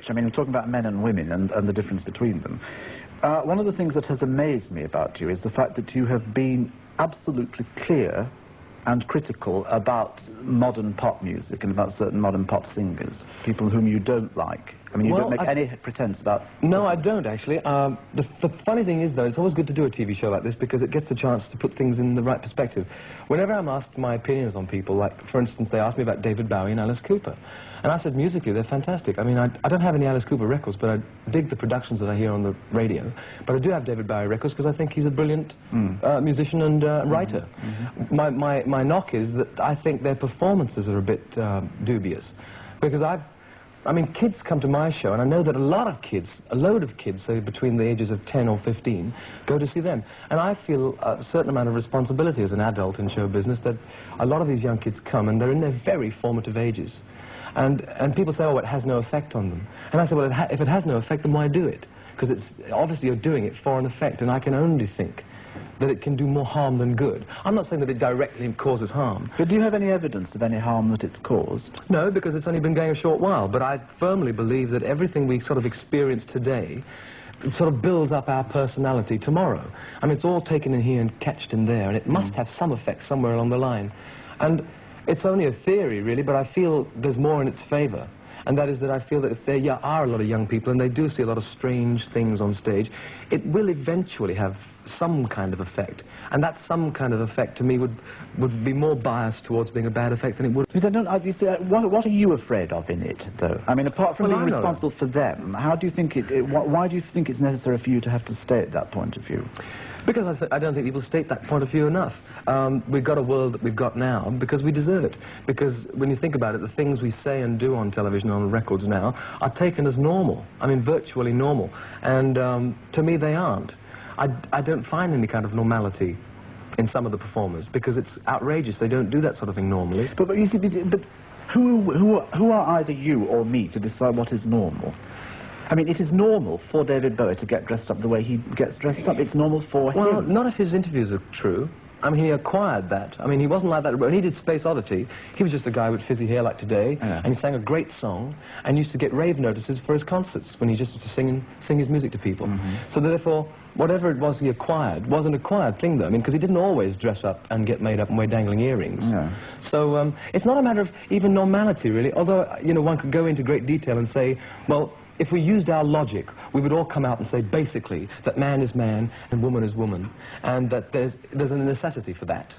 I mean, we're talking about men and women and the difference between them. One of the things that has amazed me about you is the fact that you have been absolutely clear and critical about modern pop music and about certain modern pop singers, people whom you don't like. I mean, you don't make any pretense about... No, I don't, actually. The funny thing is, though, it's always good to do a TV show like this because it gets a chance to put things in the right perspective. Whenever I'm asked my opinions on people, like, for instance, they asked me about David Bowie and Alice Cooper, and I said, musically, they're fantastic. I mean, I don't have any Alice Cooper records, but I dig the productions that I hear on the radio. But I do have David Bowie records because I think he's a brilliant musician and writer. My knock is that I think their performances are a bit dubious. Because I mean, kids come to my show, and I know that a load of kids, say between the ages of 10 or 15, go to see them. And I feel a certain amount of responsibility as an adult in show business that a lot of these young kids come, and they're in their very formative ages. And people say, oh, it has no effect on them. And I say, well, if it has no effect, then why do it? Because obviously you're doing it for an effect, and I can only think that it can do more harm than good. I'm not saying that it directly causes harm. But do you have any evidence of any harm that it's caused? No, because it's only been going a short while. But I firmly believe that everything we sort of experience today sort of builds up our personality tomorrow. I mean, it's all taken in here and catched in there, and it must have some effect somewhere along the line. And it's only a theory, really, but I feel there's more in its favor. And that is that I feel that if there are a lot of young people and they do see a lot of strange things on stage, it will eventually have some kind of effect. And that some kind of effect, to me, would be more biased towards being a bad effect than it would... What are you afraid of in it, though? I mean, apart from being responsible for them, how do you think why do you think it's necessary for you to have to state that point of view? Because I don't think people state that point of view enough. We've got a world that we've got now because we deserve it. Because when you think about it, the things we say and do on television, on records now, are taken as normal. I mean, virtually normal. And to me, they aren't. I don't find any kind of normality in some of the performers because it's outrageous. They don't do that sort of thing normally. But you see, who are either you or me to decide what is normal? I mean, it is normal for David Bowie to get dressed up the way he gets dressed up. It's normal for him. Well, not if his interviews are true. I mean, he acquired that. I mean, he wasn't like that when he did Space Oddity. He was just a guy with fizzy hair like today, and he sang a great song, and used to get rave notices for his concerts when he just used to sing his music to people. So therefore, whatever it was he acquired was an acquired thing, though. I mean, because he didn't always dress up and get made up and wear dangling earrings. So it's not a matter of even normality, really. Although, you know, one could go into great detail and say, well, if we used our logic, we would all come out and say, basically, that man is man and woman is woman, and that there's a necessity for that,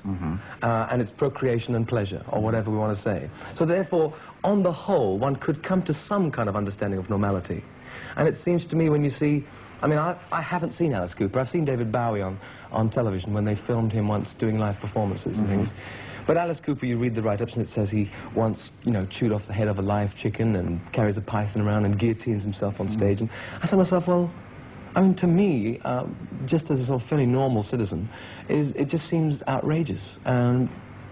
and it's procreation and pleasure, or whatever we want to say. So therefore, on the whole, one could come to some kind of understanding of normality. And it seems to me when you see, I mean, I haven't seen Alice Cooper. I've seen David Bowie on television when they filmed him once doing live performances and things. But Alice Cooper, you read the write-ups and it says he once, you know, chewed off the head of a live chicken and carries a python around and guillotines himself on stage. And I said to myself, well, I mean, to me, just as a sort of fairly normal citizen, it just seems outrageous.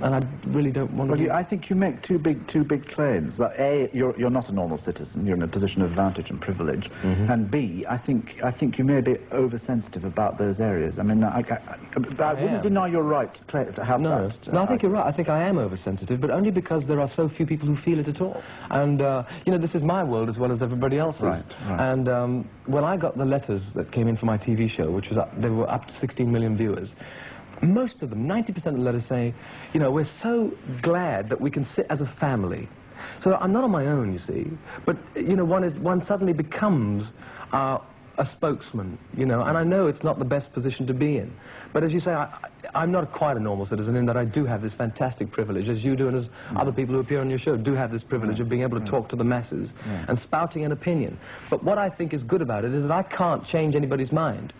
And I really don't want to... Well, I think you make two big claims. That A, you're not a normal citizen. You're in a position of advantage and privilege. And B, I think you may be oversensitive about those areas. I mean, I wouldn't deny your right to have that. No, I think you're right. I think I am oversensitive, but only because there are so few people who feel it at all. And you know, this is my world as well as everybody else's. Right. And when I got the letters that came in for my TV show, which was they were up to 16 million viewers. Most of them, 90% of the letters say, you know, we're so glad that we can sit as a family. So I'm not on my own, you see, but, you know, one suddenly becomes a spokesman, you know, and I know it's not the best position to be in. But as you say, I'm not quite a normal citizen in that I do have this fantastic privilege, as you do and as other people who appear on your show do have this privilege of being able to talk to the masses and spouting an opinion. But what I think is good about it is that I can't change anybody's mind.